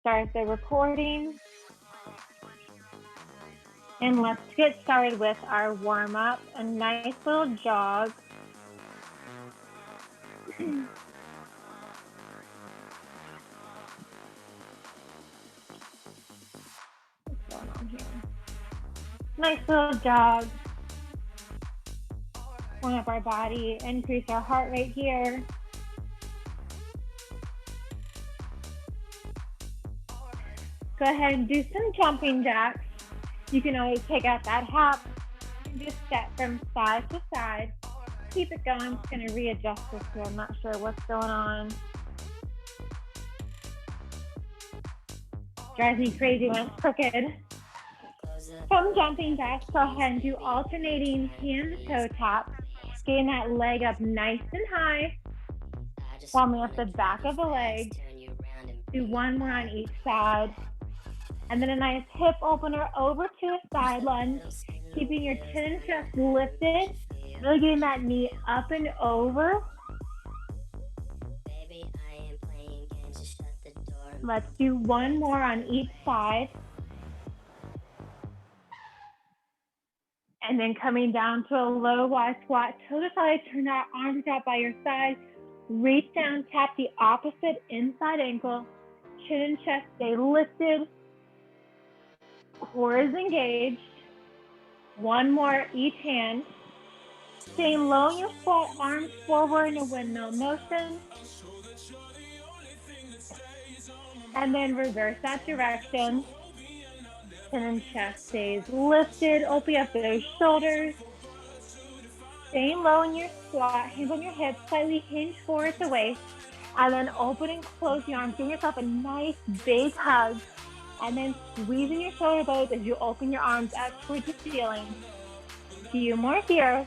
start the recording. And let's get started with our warm up. A nice little jog. What's going on here? Nice little jog. Warm up our body, increase our heart rate here. Go ahead and do some jumping jacks. You can always take out that hop and just step from side to side. Keep it going. I'm just going to readjust this here. I'm not sure what's going on. Drives me crazy when it's crooked. From jumping jacks, go ahead and do alternating hand to toe taps. Getting that leg up nice and high. Warming up the back of the leg. Do one more on each side. And then a nice hip opener over to a side lunge. Keeping your chin and chest lifted. Really getting that knee up and over. Let's do one more on each side. And then coming down to a low wide squat, toe to side, turn our arms out by your side. Reach down, tap the opposite inside ankle. Chin and chest stay lifted. Core is engaged. One more each hand. Staying low in your squat, arms forward in a windmill motion. And then reverse that direction. Chin and chest stays lifted. Open up those shoulders. Staying low in your squat, hands on your hips, slightly hinge forward at the waist. And then open and close the arms. Give yourself a nice big hug. And then squeezing your shoulder blades as you open your arms up towards the ceiling. A few more here.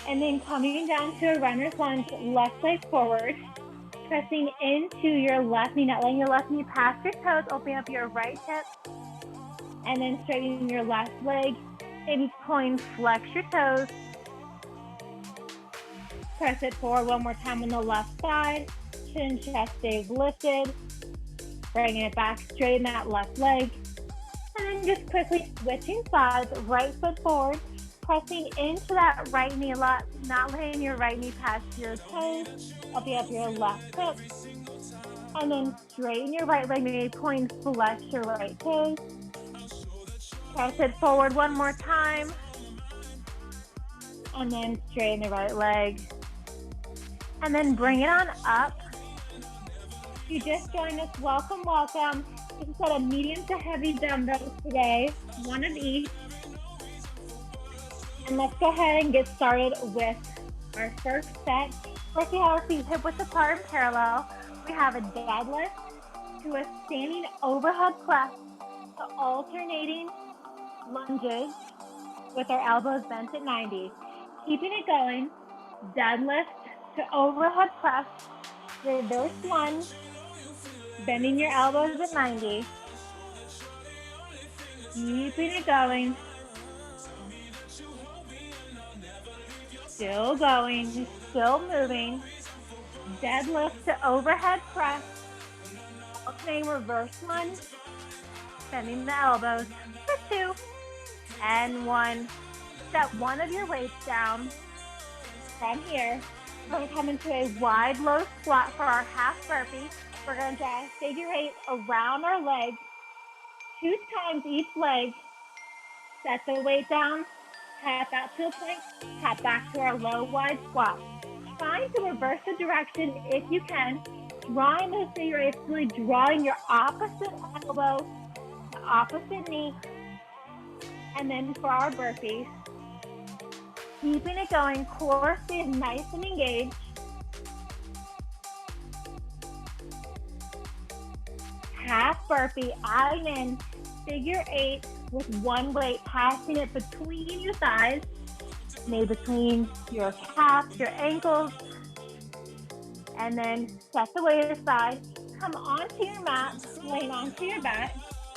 And then coming down to a runner's lunge, left leg forward. Pressing into your left knee, not letting your left knee pass your toes. Opening up your right hip. And then straightening your left leg. Maybe point, flex your toes. Press it forward one more time on the left side. Chin, chest stays lifted. Bringing it back, straighten that left leg. And then just quickly switching sides, right foot forward, pressing into that right knee a lot, not letting your right knee past your toes. Open up your left hip. And then straighten your right leg, maybe point, flex your right toes. Press it forward one more time. And then straighten the right leg. And then bring it on up. If you just joined us, welcome, welcome. This is a medium to heavy dumbbells today, one of each. And let's go ahead and get started with our first set. First, we have our feet hip width apart and parallel. We have a deadlift to a standing overhead press to alternating lunges with our elbows bent at 90. Keeping it going, deadlift to overhead press, reverse lunge, bending your elbows at 90. Keeping it going. Still going, still moving. Deadlift to overhead press. Alternating reverse lunge. Bending the elbows for 2 and 1. Set one of your weights down. From here, we're going to come into a wide low squat for our half burpee. We're going to figure 8 around our legs, 2 times each leg. Set the weight down, tap out to a point, tap back to our low wide squat. Trying to reverse the direction if you can. Drawing those figure 8s, really drawing your opposite elbow, the opposite knee. And then for our burpees, keeping it going, core stays nice and engaged. Half burpee, adding in figure 8 with one weight, passing it between your thighs, maybe between your calves, your ankles, and then set the weight aside. Come onto your mat, laying onto your back,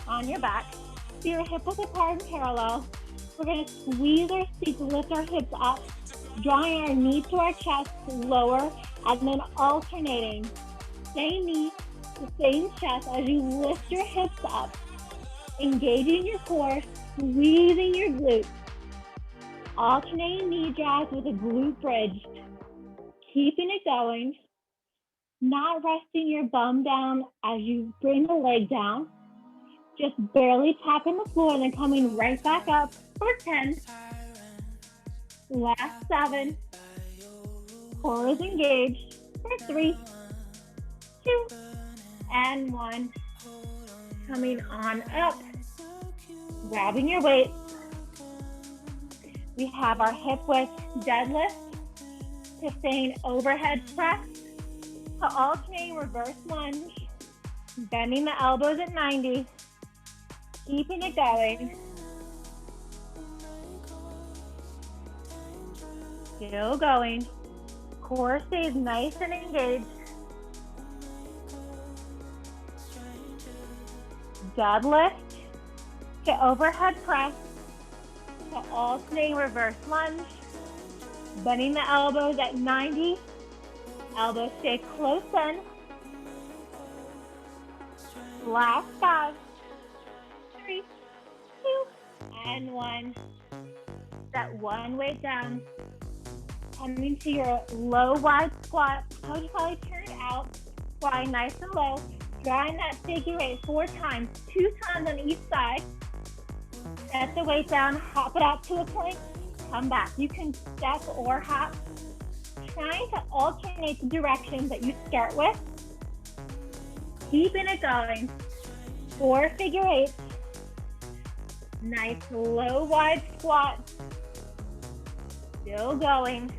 on your back. So your hip width apart and parallel. We're going to squeeze our seats, lift our hips up, drawing our knee to our chest, lower, and then alternating. Same knee, Sustain chest as you lift your hips up, engaging your core, squeezing your glutes. Alternating knee drags with a glute bridge. Keeping it going. Not resting your bum down as you bring the leg down. Just barely tapping the floor and then coming right back up for 10. Last 7. Core is engaged for 3, 2, and 1. Coming on up. Grabbing your weight. We have our hip width deadlift, sustain overhead press, to alternating reverse lunge, bending the elbows at 90, keeping it going. Still going. Core stays nice and engaged. Deadlift to overhead press, to alternating reverse lunge, bending the elbows at 90. Elbows stay close in. Last 5, 3, 2, and 1. Set one weight down. Coming to your low wide squat. Toes probably turned out. Squatting nice and low. Drawing that figure 8 4 times. 2 times on each side. Set the weight down. Hop it out to a plank. Come back. You can step or hop. Trying to alternate the directions that you start with. Keeping it going. 4 figure 8s. Nice low wide squat. Still going.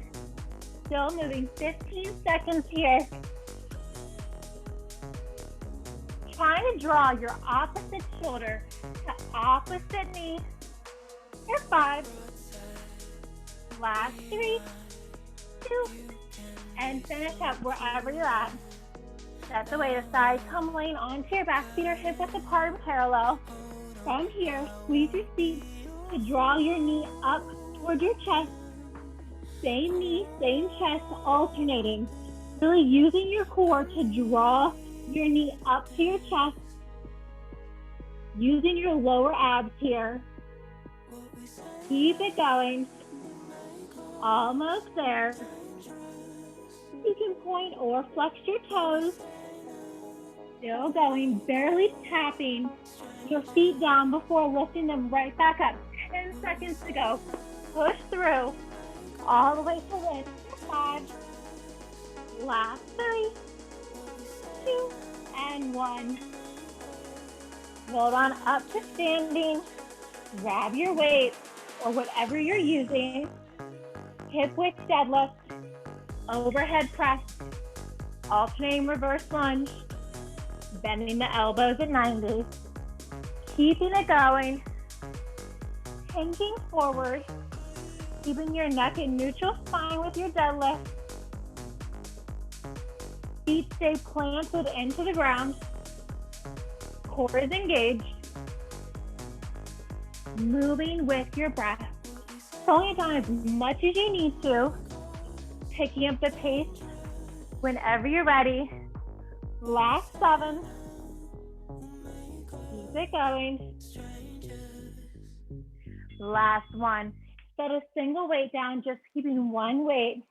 Still moving. 15 seconds here. Trying to draw your opposite shoulder to opposite knee. For 5. Last 3, 2, and finish up wherever you're at. Set the weight aside. Come laying onto your back. Feet are hip width apart and parallel. From here, squeeze your feet to draw your knee up towards your chest. Same knee, same chest, alternating. Really using your core to draw your knee up to your chest. Using your lower abs here. Keep it going. Almost there. You can point or flex your toes. Still going, barely tapping your feet down before lifting them right back up. 10 seconds to go. Push through all the way to win. 5. Last 3, 2, and 1. Roll on up to standing. Grab your weight or whatever you're using. Hip width deadlift, overhead press, alternating reverse lunge, bending the elbows at 90. Keeping it going. Hinking forward, keeping your neck in neutral spine with your deadlift. Feet stay planted into the ground. Core is engaged. Moving with your breath. Slowing it down as much as you need to. Picking up the pace whenever you're ready. Last 7. Keep it going. Last 1. Set a single weight down, just keeping one weight.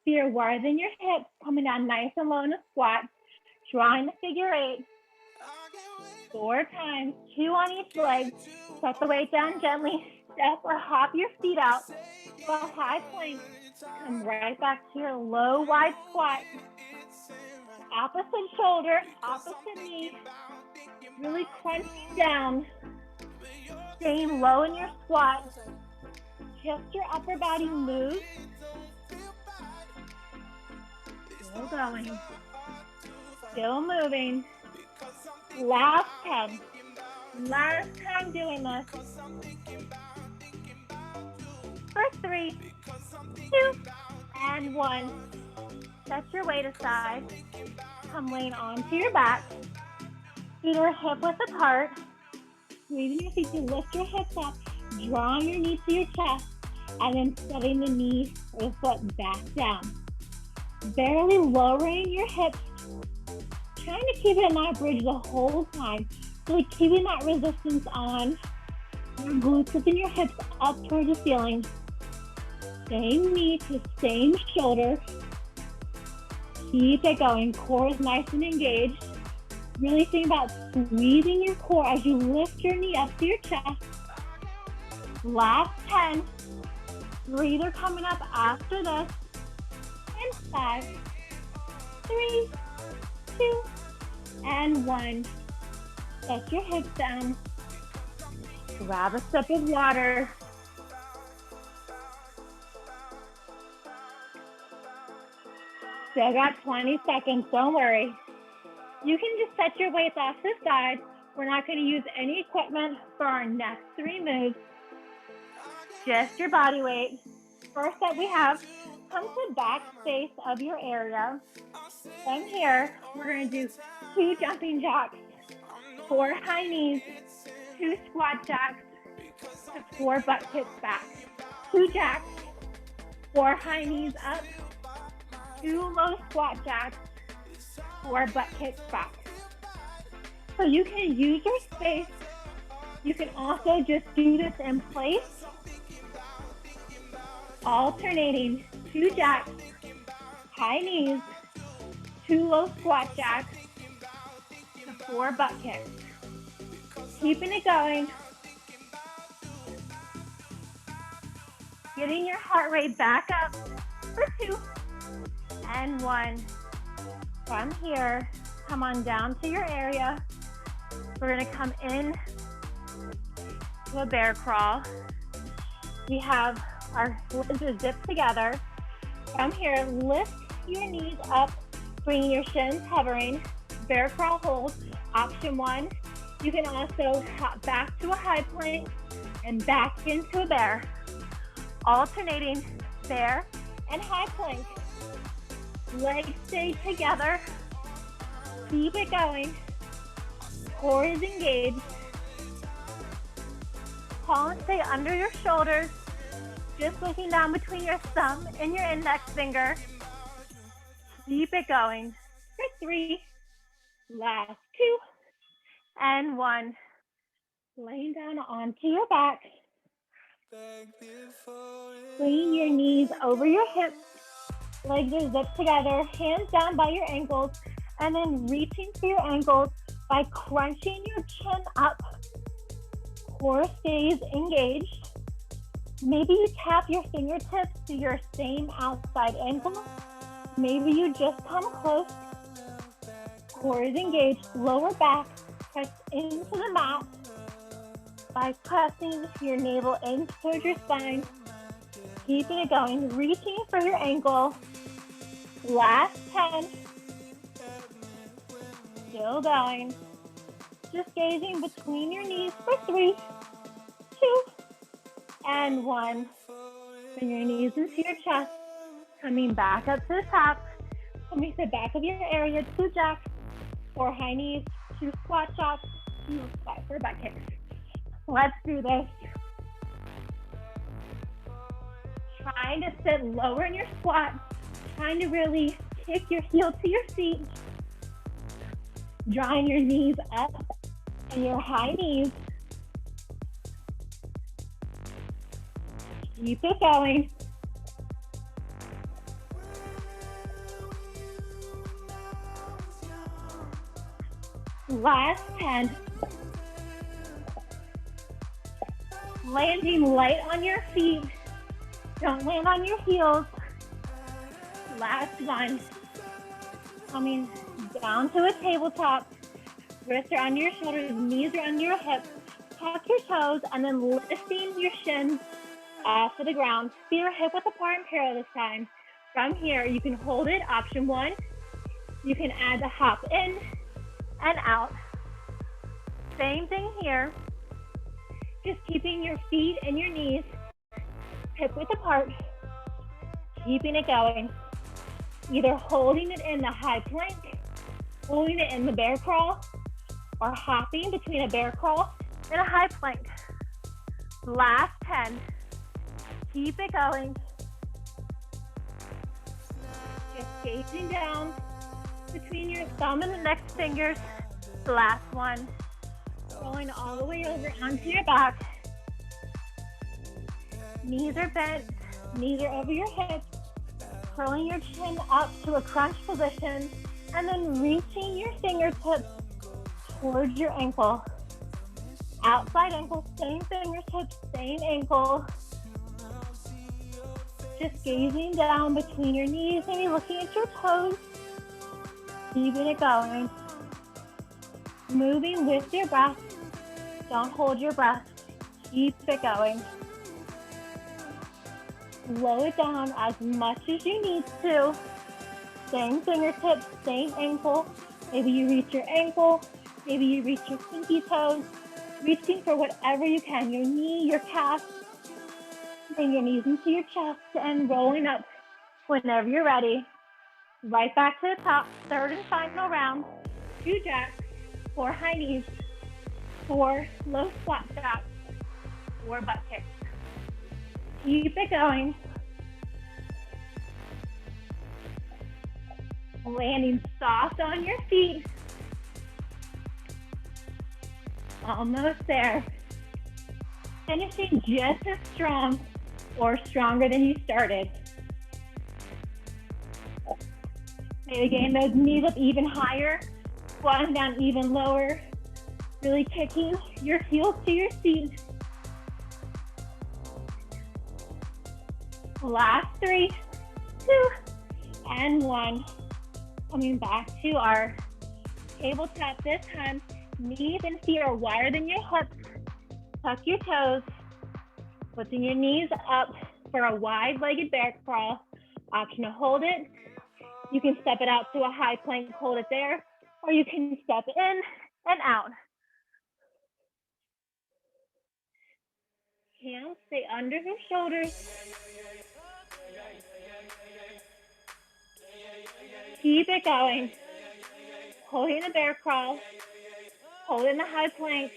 Feet are wider than your hips, coming down nice and low in a squat. Drawing the figure 8. 4 times, 2 on each leg. Set the weight down gently. Step or hop your feet out to a high plank. Come right back to your low wide squat. Opposite shoulder, opposite knee. Really crunching down. Staying low in your squat. Just your upper body moves. Still going. Still moving. Last 10. Last time doing this. For 3, 2, and 1. Set your weight aside. Come laying onto your back. Feet are hip width apart. Squeezing your feet to lift your hips up. Drawing your knee to your chest. And then setting the knee or the foot back down. Barely lowering your hips. trying to keep it in that bridge the whole time. So like keeping that resistance on. Your glutes within your hips up towards the ceiling. Same knee to same shoulder. Keep it going. Core is nice and engaged. Really think about squeezing your core as you lift your knee up to your chest. Last 10. Breather coming up after this. And 5, 3, 2, and 1. Set your hips down. Grab a sip of water. Still got 20 seconds, don't worry. You can just set your weights off to the side. We're not going to use any equipment for our next 3 moves. Just your body weight. First that we have, come to the back space of your area. From here, we're going to do 2 jumping jacks, 4 high knees, 2 squat jacks, 4 butt kicks back. 2 jacks, 4 high knees up, 2 low squat jacks, 4 butt kicks back. So you can use your space. You can also just do this in place. Alternating 2 jacks, high knees, 2 low squat jacks, to 4 butt kicks. Keeping it going. Getting your heart rate back up for 2 and 1. From here, come on down to your area. We're gonna come in to a bear crawl. We have our legs are zipped together. From here, lift your knees up, bringing your shins hovering. Bear crawl hold, option 1. You can also hop back to a high plank and back into a bear. Alternating bear and high plank. Legs stay together. Keep it going. Core is engaged. Palms stay under your shoulders. Just looking down between your thumb and your index finger. Keep it going. For 3, last 2, and 1. Laying down onto your back. Bringing your knees over your hips. Legs are zipped together, hands down by your ankles, and then reaching for your ankles by crunching your chin up. Core stays engaged. Maybe you tap your fingertips to your same outside ankle. Maybe you just come close. Core is engaged, lower back, press into the mat by pressing your navel in towards your spine. Keeping it going, reaching for your ankle. Last 10. Still going. Just gazing between your knees for 3, 2, and 1. Bring your knees into your chest. Coming back up to the top. Coming to the back of your area, 2 jacks, 4 high knees, 2 squat jacks, 2 squat for butt kicks. Let's do this. Trying to sit lower in your squat. Trying to really kick your heel to your seat. Drawing your knees up and your high knees. Keep it going. Last 10. Landing light on your feet. Don't land on your heels. Last 1. Coming down to a tabletop. Wrists are under your shoulders, knees are under your hips. Tuck your toes and then lifting your shins off of the ground. Feet are hip width apart and parallel this time. From here, you can hold it, option 1. You can add the hop in and out. Same thing here. Just keeping your feet and your knees hip width apart. Keeping it going. Either holding it in the high plank, holding it in the bear crawl, or hopping between a bear crawl and a high plank. Last 10. Keep it going. Just gazing down between your thumb and index fingers. The last one. Rolling all the way over onto your back. Knees are bent, knees are over your hips. Curling your chin up to a crunch position, and then reaching your fingertips towards your ankle. Outside ankle, same fingertips, same ankle. Just gazing down between your knees, maybe looking at your toes. Keeping it going. Moving with your breath. Don't hold your breath. Keep it going. Slow it down as much as you need to. Same fingertips, same ankle. Maybe you reach your ankle. Maybe you reach your pinky toes. Reaching for whatever you can. Your knee, your calf. Bring your knees into your chest and rolling up whenever you're ready. Right back to the top. Third and final round. 2 jacks, 4 high knees, 4 low squat jacks, 4 butt kicks. Keep it going. Landing soft on your feet. Almost there. Finishing just as strong or stronger than you started. Maybe getting those knees up even higher, squatting down even lower, really kicking your heels to your seat. Last 3, 2, and 1. Coming back to our tabletop this time. Knees and feet are wider than your hips. Tuck your toes. Lifting your knees up for a wide-legged bear crawl. Option to hold it. You can step it out to a high plank, hold it there, or you can step in and out. Hands stay under your shoulders. Keep it going. Holding a bear crawl. Holding a high plank.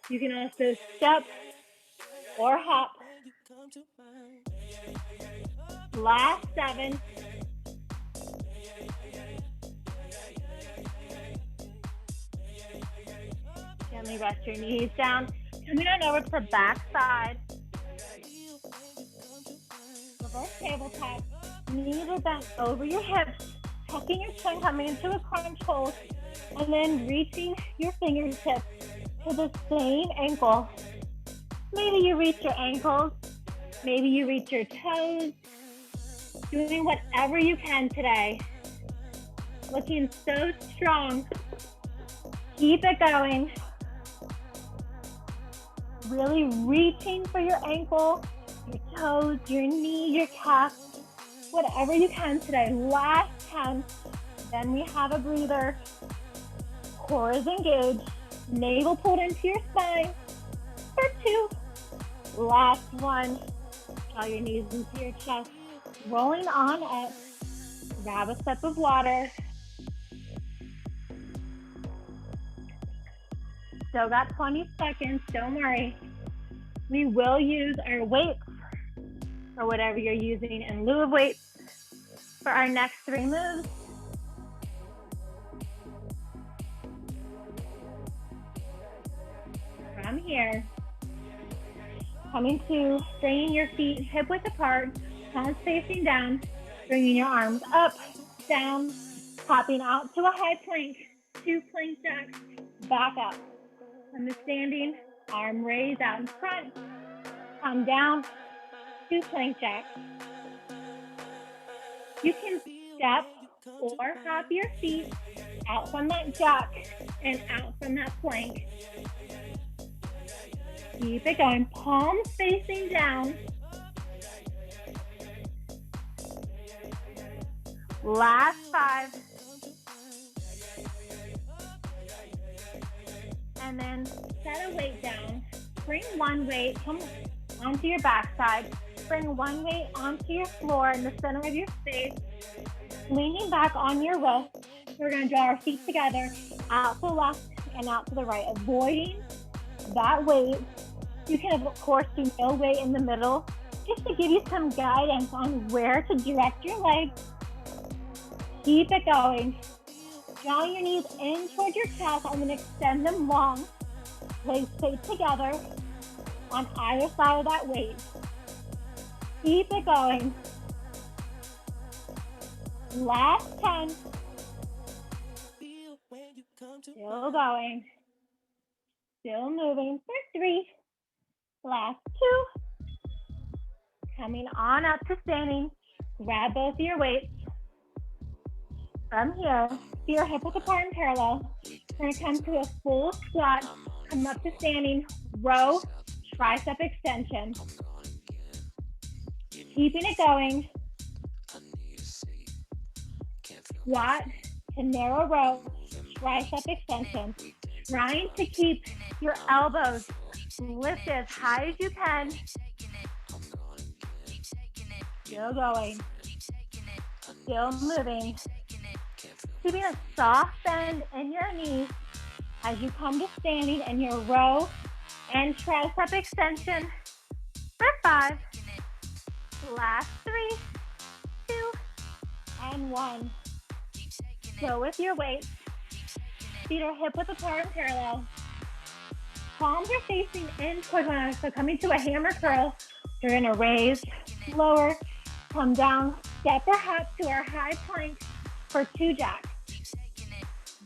You can also step or hop. Last 7. Gently rest your knees down. Coming on over to the back side. Reverse tabletop. Knees are bent over your hips. Tucking your chin, coming into a crunch hold. And then reaching your fingertips to the same ankle. Maybe you reach your ankles. Maybe you reach your toes. Doing whatever you can today. Looking so strong. Keep it going. Really reaching for your ankle, your toes, your knee, your calf. Whatever you can today. Last 10. Then we have a breather. Core is engaged. Navel pulled into your spine. For 2. Last 1. Draw your knees into your chest. Rolling on up. Grab a sip of water. Still got 20 seconds, don't worry. We will use our weights or whatever you're using in lieu of weights for our next 3 moves. From here, coming to bringing your feet hip width apart, palms facing down, bringing your arms up, down, popping out to a high plank, 2 plank jacks, back up. From the standing, arm raised out in front, come down, 2 plank jacks. You can step or hop your feet out from that jack and out from that plank. Keep it going, palms facing down. Last 5. And then set a weight down. Bring one weight, come onto your backside. Bring one weight onto your floor in the center of your space. Leaning back on your wrist. We're going to draw our feet together, out to the left and out to the right, avoiding that weight. You can, of course, do no weight in the middle, just to give you some guidance on where to direct your legs. Keep it going. Draw your knees in towards your chest. I'm going to extend them long. Legs straight together on either side of that weight. Keep it going. Last 10. Still going. Still moving for 3. Last 2. Coming on up to standing. Grab both of your weights. From here, feet are hip width apart and parallel. We're going to come to a full squat. Come up to standing. Row, tricep extension. Keeping it going. Squat to narrow row, tricep extension. Trying to keep your elbows lifted as high as you can. Still going. Still moving. Keeping a soft bend in your knees as you come to standing in your row and tricep extension for 5. Last 3, 2, and 1. Go with your weight. Feet are hip width apart and parallel. Palms are facing in towards one another, so coming to a hammer curl. You're going to raise, lower, come down, step or hop to our high plank for 2 jacks.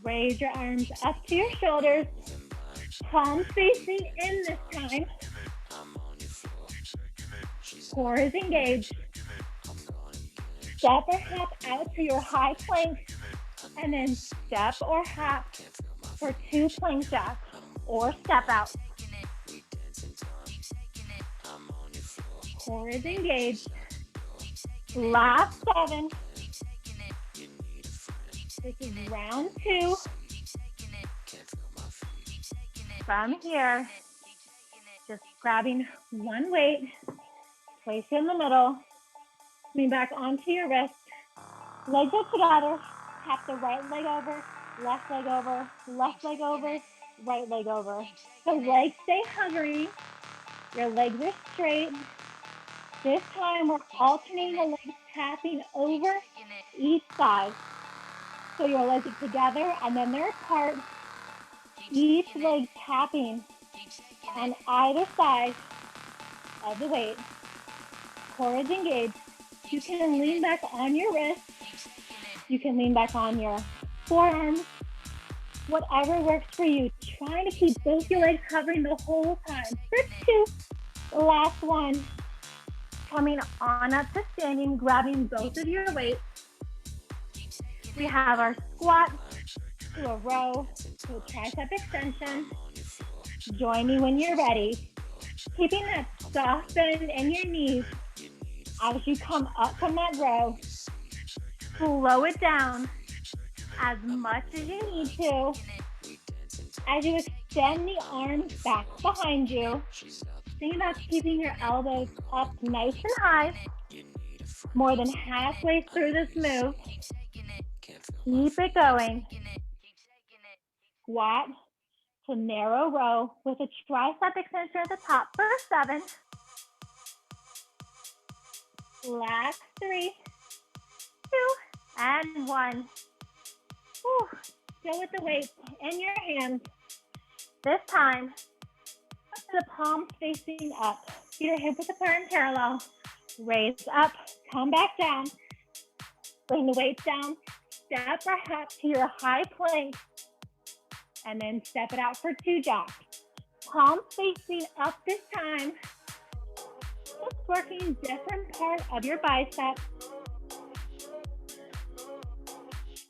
Raise your arms up to your shoulders. Palms facing in this time. Core is engaged. Step or hop out to your high plank, and then step or hop for 2 plank jacks or step out. Core is engaged. Last 7. This is round 2. From here, just grabbing one weight, place it in the middle, coming back onto your wrist, legs are together, tap the right leg over, left leg over, left leg over, right leg over. The legs stay hovering, your legs are straight. This time we're alternating the legs, tapping over each side. So your legs are together and then they're apart. Each leg tapping on either side of the weight. Core is engaged. You can lean back on your wrist. You can lean back on your forearms. Whatever works for you. Trying to keep both your legs hovering the whole time. For 2. The last 1. Coming on up to standing, grabbing both of your weights. We have our squat to a row, to a tricep extension. Join me when you're ready. Keeping that soft bend in your knees as you come up from that row. Slow it down as much as you need to. As you extend the arms back behind you, think about keeping your elbows up nice and high. More than halfway through this move. Keep it going. Squat to narrow row with a tricep extension at the top for 7. Last 3, 2, and 1. Whew. Go with the weight in your hands. This time, the palms facing up. Feet are hip width apart and parallel. Raise up, come back down. Bring the weights down. Step or hop to your high plank. And then step it out for 2 jacks. Palms facing up this time. Just working different part of your bicep.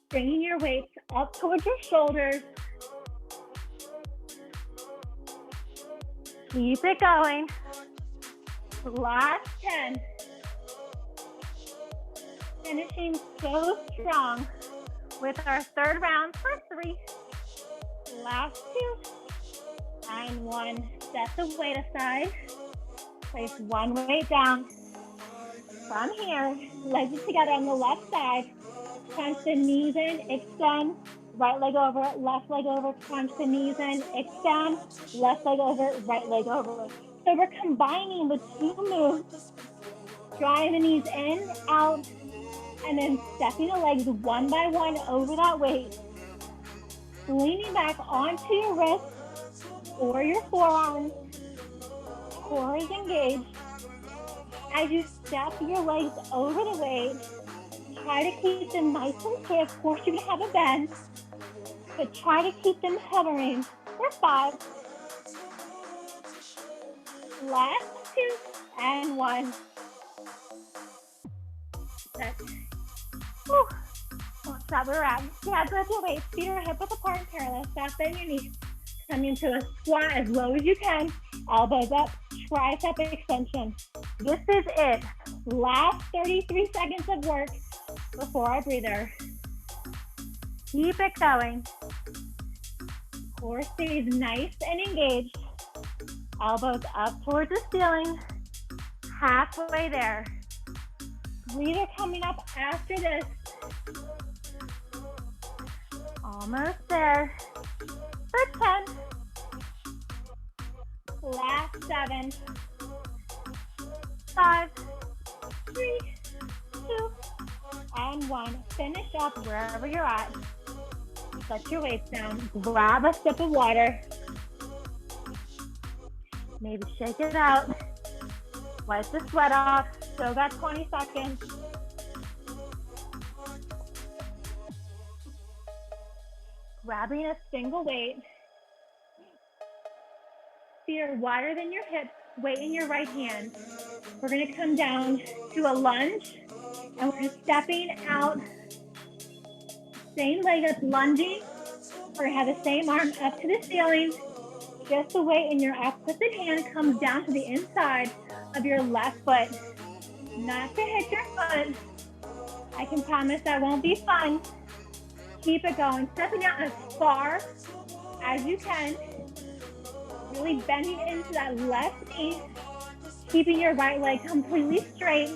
Bringing your weights up towards your shoulders. Keep it going. Last 10. Finishing so strong with our 3rd round for 3. Last 2. And 1. Set the weight aside. Place one weight down. From here, legs together on the left side. Crunch the knees in, extend. Right leg over, left leg over. Crunch the knees in, extend. Left leg over, right leg over. So we're combining the 2 moves. Drawing the knees in, out, and then stepping the legs one by one over that weight. leaning back onto your wrist or your forearms, core is engaged. As you step your legs over the weight, try to keep them nice and stiff. Of course, you're going to have a bend, but try to keep them hovering for 5. Last 2 and 1. That's stop where we're at. Grab your weights, feet are hip width apart and parallel. Stop bend your knees. Come into a squat as low as you can. Elbows up, tricep extension. This is it. Last 33 seconds of work before our breather. Keep it going. Core stays nice and engaged. Elbows up towards the ceiling. Halfway there. Breather coming up after this. Almost there. For 10. Last 7. 5, 3, 2, and 1. Finish up wherever you're at. Set your weights down. Grab a sip of water. Maybe shake it out. Wipe the sweat off. Still got 20 seconds. Grabbing a single weight. Feet are wider than your hips. Weight in your right hand. We're going to come down to a lunge, and we're stepping out. Same leg that's lunging. We're going to have the same arm up to the ceiling. Just the weight in your opposite hand comes down to the inside of your left foot. Not to hit your foot. I can promise that won't be fun. Keep it going. Stepping out as far as you can. Really bending into that left knee. Keeping your right leg completely straight.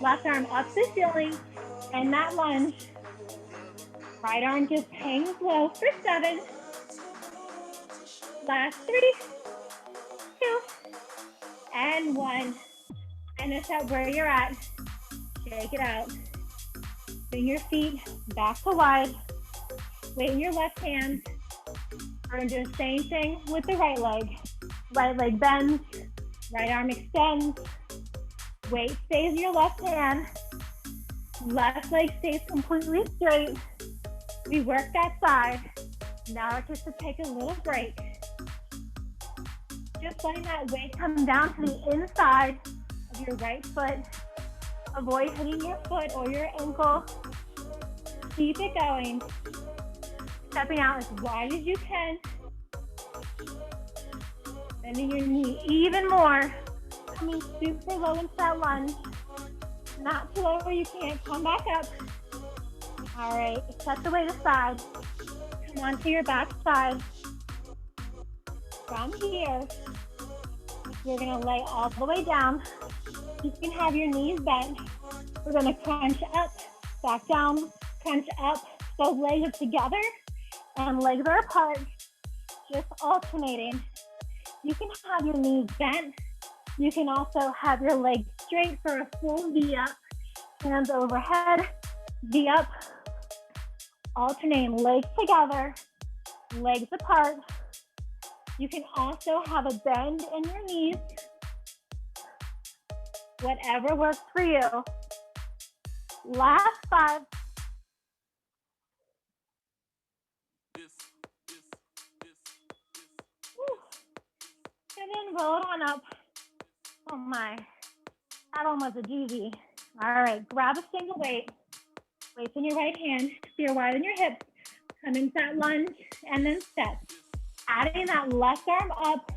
Left arm up to the ceiling. And that lunge. Right arm just hangs low for 7. Last 3, 2, and 1. Finish up where you're at. Shake it out. Bring your feet back to wide. Weight in your left hand. We're going to do the same thing with the right leg. Right leg bends. Right arm extends. Weight stays in your left hand. Left leg stays completely straight. We work that side. Now it gets to take a little break. Just letting that weight come down to the inside of your right foot. Avoid hitting your foot or your ankle. Keep it going. Stepping out as wide as you can. Bending your knee even more. Coming super low into that lunge. Not too low where you can't. Come back up. All right, set the weight aside. Come onto your back side. From here, you're going to lay all the way down. You can have your knees bent. We're going to crunch up, back down, crunch up. So legs are together and legs are apart, just alternating. You can have your knees bent. You can also have your legs straight for a full V up. Hands overhead, V up. Alternating legs together, legs apart. You can also have a bend in your knees. Whatever works for you. Last 5. And then roll it on up. Oh my, that one was a doozy. All right, grab a single weight. Weights in your right hand, feet wide in your hips. Come into that lunge and then step. Adding that left arm up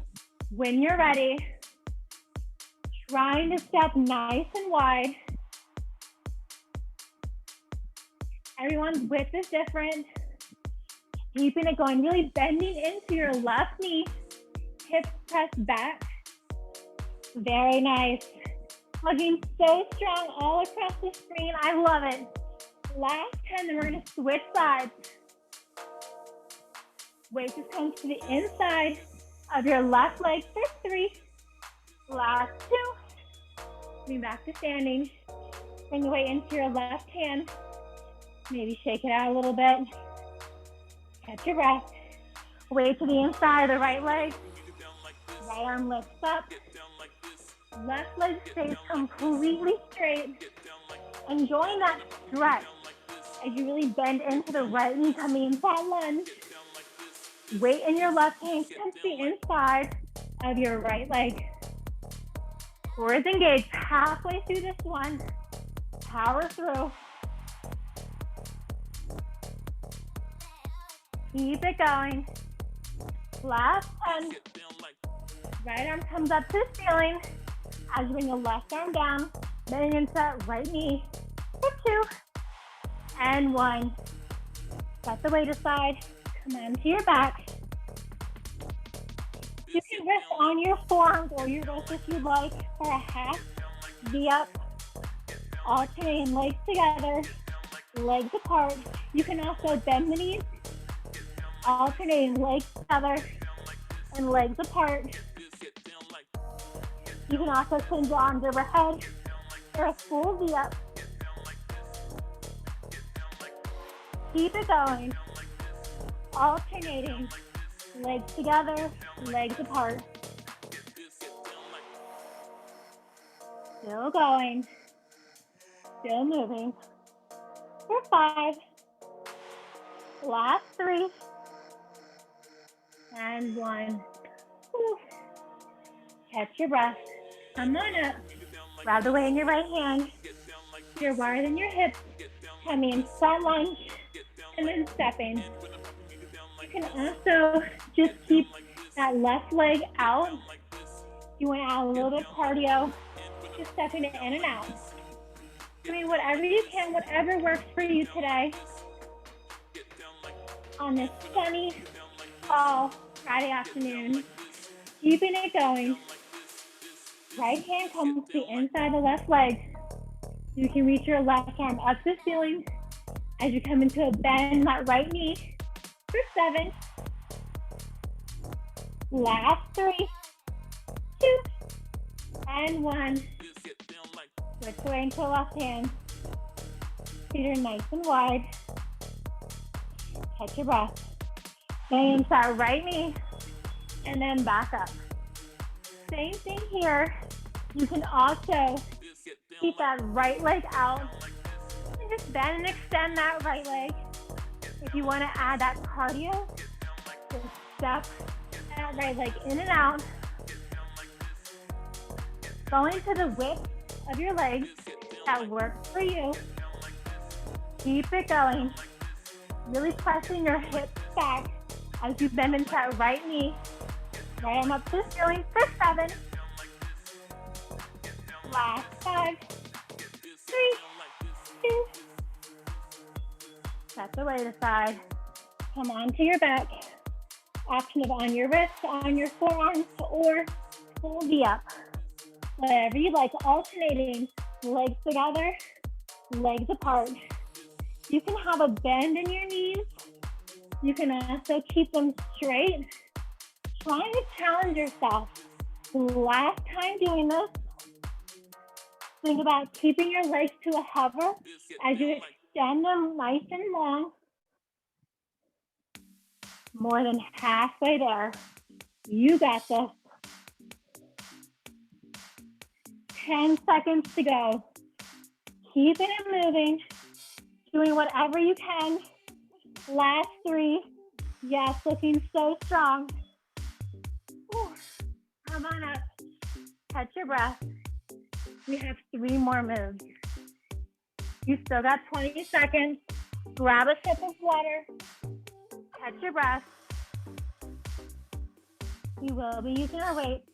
when you're ready. Trying to step nice and wide. Everyone's width is different. Keeping it going, really bending into your left knee. Hips pressed back. Very nice. Hugging so strong all across the screen. I love it. Last 10, then we're going to switch sides. Weight just comes to the inside of your left leg for 3. Last 2. Coming back to standing. Bring the weight into your left hand. Maybe shake it out a little bit. Catch your breath. Weight to the inside of the right leg. Right arm lifts up. Left leg stays completely straight. Enjoying that stretch as you really bend into the right knee coming into that lunge. Weight in your left hand comes to the inside of your right leg. Core is engaged halfway through this one. Power through. Keep it going. Last 10. Right arm comes up to the ceiling as you bring the left arm down, bending into that right knee for 2 and 1. Set the weight aside. Come onto your back. You can rest on your forearms or your wrists if you'd like for a half V up. Alternating legs together, legs apart. You can also bend the knees, alternating legs together and legs apart. You can also swing your arms overhead for a full V up. Keep it going. Alternating legs together, legs apart. Still going. Still moving. For 5. Last 3. And 1. Whew. Catch your breath. Come on up. Grab the weight in your right hand. You're wider than your hips. Coming into that lunge. And then stepping. You can also just keep that left leg out. You want to add a little bit of cardio. Just stepping it in and out. Doing whatever you can, whatever works for you today. On this sunny fall Friday afternoon. Keeping it going. Right hand comes to the inside of the left leg. You can reach your left arm up to the ceiling as you come into a bend that right knee for 7. Last 3, 2, and 1. Switch away into the left hand. Feet are nice and wide. Catch your breath. Bend into that right knee and then back up. Same thing here. You can also keep that right leg out and just bend and extend that right leg. If you want to add that cardio, just step that right leg in and out. Going to the width of your legs that works for you. Keep it going. Really pressing your hips back as you bend into that right knee. Right arm up to the ceiling for 7. Last 5, 3, 2. Set the weight aside. Come onto your back. Option of on your wrists, on your forearms, or full V up. Whatever you like, alternating legs together, legs apart. You can have a bend in your knees. You can also keep them straight. Trying to challenge yourself. Last time doing this, think about keeping your legs to a hover as you extend them nice and long. More than halfway there. You got this. 10 seconds to go. Keeping it moving. Doing whatever you can. Last 3. Yes, looking so strong. Whew. Come on up. Catch your breath. We have 3 more moves. You still got 20 seconds. Grab a sip of water. Catch your breath. We will be using our weights.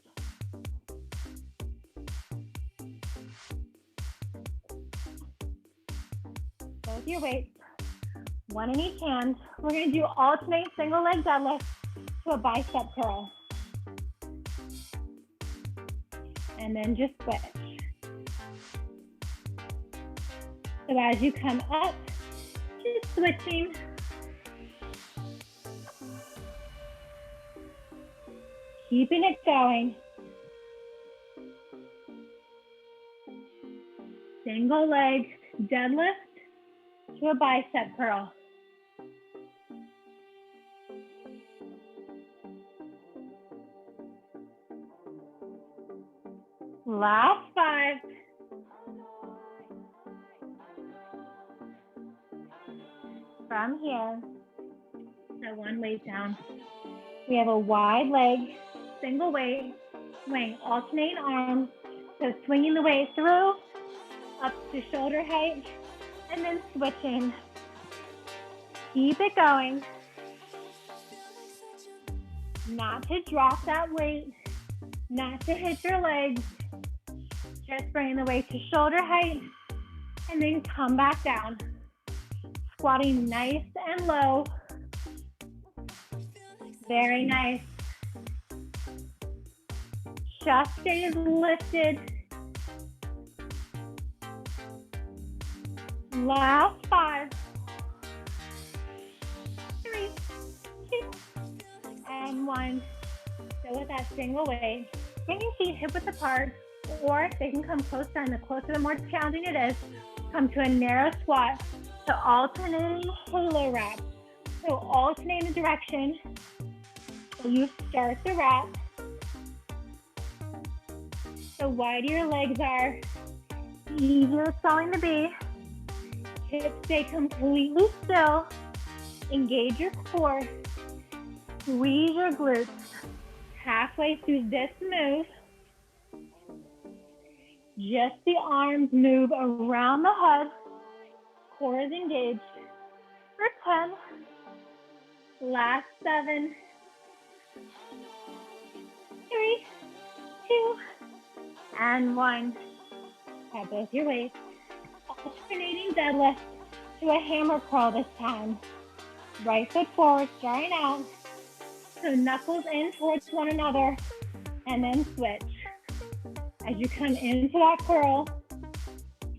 Both your weights. 1 in each hand. We're going to do alternate single leg deadlift to a bicep curl. And then just switch. So as you come up, just switching. Keeping it going. Single leg deadlift to a bicep curl. Last 5. From here, so one weight down. We have a wide leg, single weight, swing, alternating arms. So swinging the weight through, up to shoulder height, and then switching. Keep it going. Not to drop that weight, not to hit your legs. Just bring the weight to shoulder height, and then come back down. Squatting nice and low. Very nice. Chest stays lifted. Last 5. 3, 2, and 1. So with that single weight, bring your feet hip width apart, or they can come closer, and the closer the more challenging it is, come to a narrow squat. So alternating halo wrap. So alternating direction. So you start the wrap. The wider your legs are, the easier it's going to be. Hips stay completely still. Engage your core. Squeeze your glutes. Halfway through this move, just the arms move around the head. Core is engaged. For 10. Last 7. 3, 2, and 1. Grab both your weights. Alternating deadlift to a hammer curl this time. Right foot forward, starting out. So knuckles in towards one another, and then switch. As you come into that curl,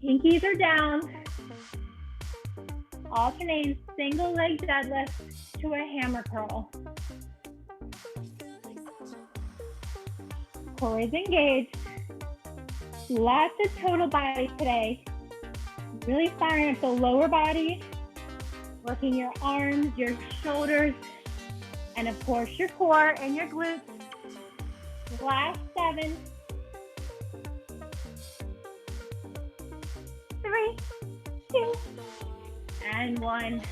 pinkies are down. Alternating single leg deadlift to a hammer curl. Core is engaged. Lots of total body today. Really firing up the lower body, working your arms, your shoulders, and of course your core and your glutes. Last 7. 3, 2, and 1.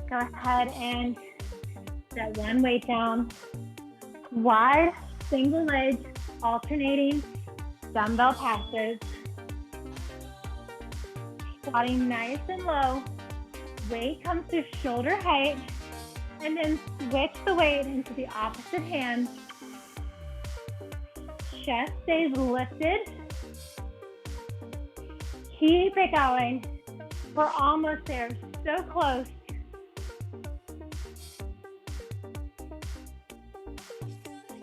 Go ahead and set one weight down. Wide, single leg, alternating dumbbell passes. Squatting nice and low. Weight comes to shoulder height, and then switch the weight into the opposite hand. Chest stays lifted. Keep it going. We're almost there, so close.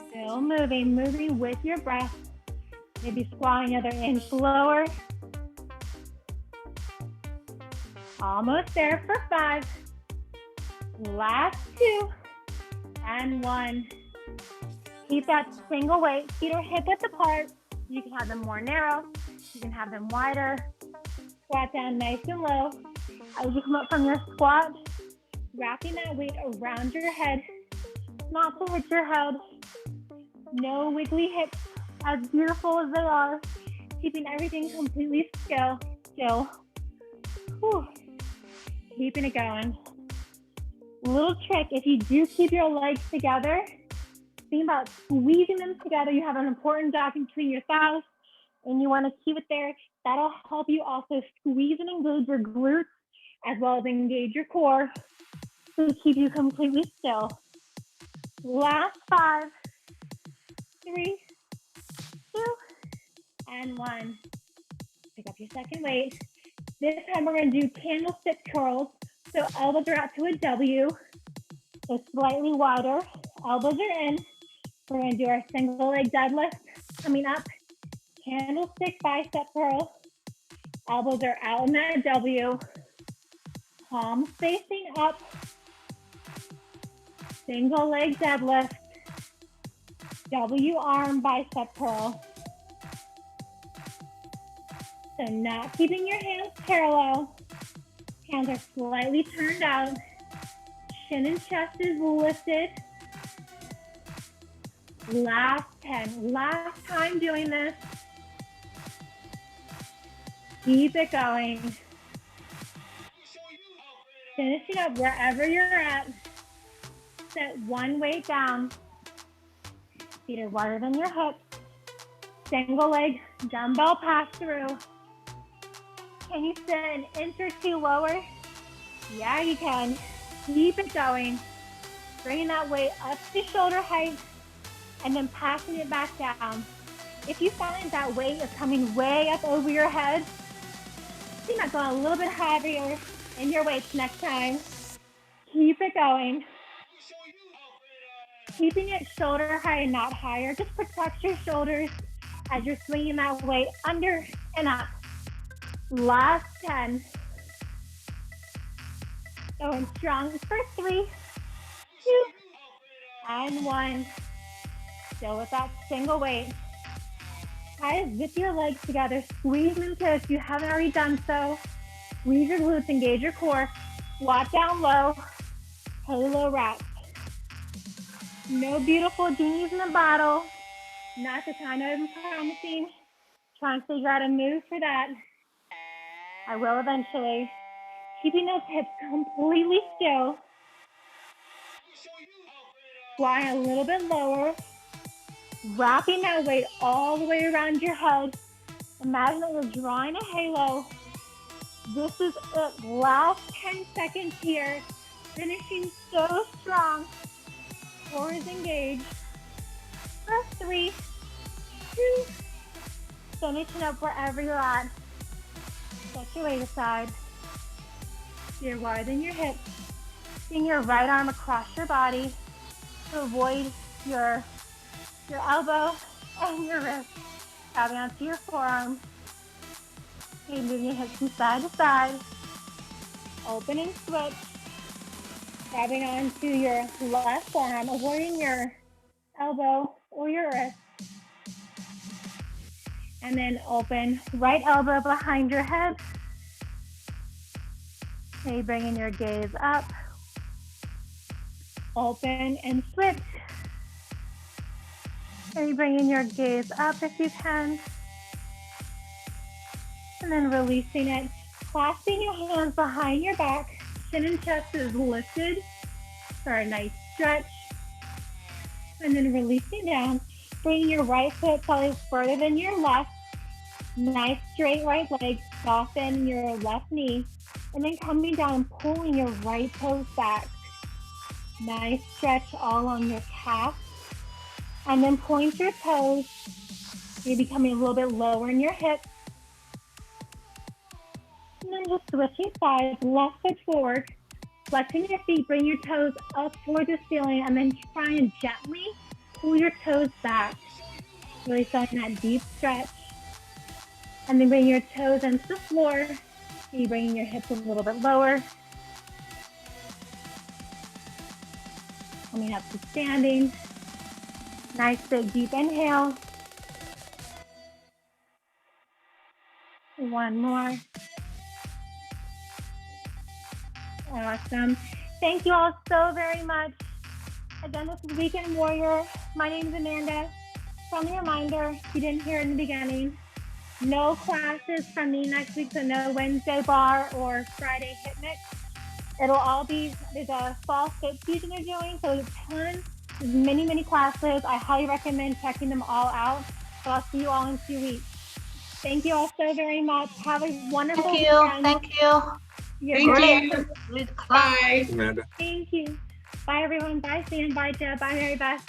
Still moving with your breath. Maybe squatting another inch lower. Almost there for 5. Last 2, and 1. Keep that single weight. Feet are hip width apart. You can have them more narrow. You can have them wider. Squat down nice and low. As you come up from your squat, wrapping that weight around your head, not to hit your head. No wiggly hips, as beautiful as they are. Keeping everything completely still. Whew. Keeping it going. Little trick, if you do keep your legs together, think about squeezing them together. You have an important gap between your thighs, and you want to keep it there. That'll help you also squeeze and engage your glutes, as well as engage your core, to keep you completely still. Last 5, 3, 2, and 1. Pick up your second weight. This time we're going to do candlestick curls. So elbows are out to a W, so slightly wider. Elbows are in. We're going to do our single leg deadlift. Coming up, candlestick bicep curl. Elbows are out in that W. Palms facing up. Single leg deadlift. W arm bicep curl. So not keeping your hands parallel. Hands are slightly turned out. Chin and chest is lifted. Last 10. Last time doing this. Keep it going. Finishing up wherever you're at. Set one weight down. Feet are wider than your hips. Single leg dumbbell pass through. Can you sit an inch or two lower? Yeah, you can. Keep it going. Bringing that weight up to shoulder height and then passing it back down. If you find that weight is coming way up over your head, you might go a little bit heavier in your weights next time. Keep it going. Keeping it shoulder high and not higher. Just protect your shoulders as you're swinging that weight under and up. Last 10. Going strong for 3, 2, and 1. Still with that single weight. Try to zip your legs together. Squeeze into if you haven't already done so. Squeeze your glutes, engage your core. Squat down low. Halo wrap. No beautiful genies in the bottle. Not the kind I'm promising. Trying to figure out a move for that. I will eventually. Keeping those hips completely still. Flying a little bit lower. Wrapping that weight all the way around your head. Imagine that you're drawing a halo. This is it. Last 10 seconds here. Finishing so strong. Core is engaged. For 3, 2. Finishing up wherever you're at. Set your weight aside. You're wider than your hips. Bring your right arm across your body to avoid your elbow and your wrist. Grabbing onto your forearm. Okay, moving your hips from side to side. Open and switch. Grabbing onto your left forearm, avoiding your elbow or your wrist. And then open, right elbow behind your head. Okay, bringing your gaze up. Open and switch. Okay, bringing your gaze up if you can. And then releasing it. Clasping your hands behind your back. Chin and chest is lifted for a nice stretch. And then releasing down. Bringing your right foot probably further than your left. Nice straight right leg. Soften your left knee. And then coming down and pulling your right toes back. Nice stretch all along your calf. And then point your toes. You're becoming a little bit lower in your hips. And then just switching sides, left foot forward. Flexing your feet, bring your toes up towards the ceiling, and then try and gently pull your toes back. Really feeling that deep stretch. And then bring your toes into the floor. So you're bringing your hips a little bit lower. Coming up to standing. Nice big deep inhale. One more. Awesome. Thank you all so very much. Again, this is Weekend Warrior. My name is Amanda. Friendly reminder, if you didn't hear in the beginning, no classes from me next week, so no Wednesday bar or Friday hip mix. It'll all be, there's a fall fit season they're doing, so there's tons, there's many classes. I highly recommend checking them all out. So I'll see you all in 2 weeks. Thank you all so very much. Have a wonderful weekend. Thank you. Thank you. Bye. Amanda. Thank you. Bye, everyone. Bye, Sam. Bye, Jeb. Bye, Mary Beth.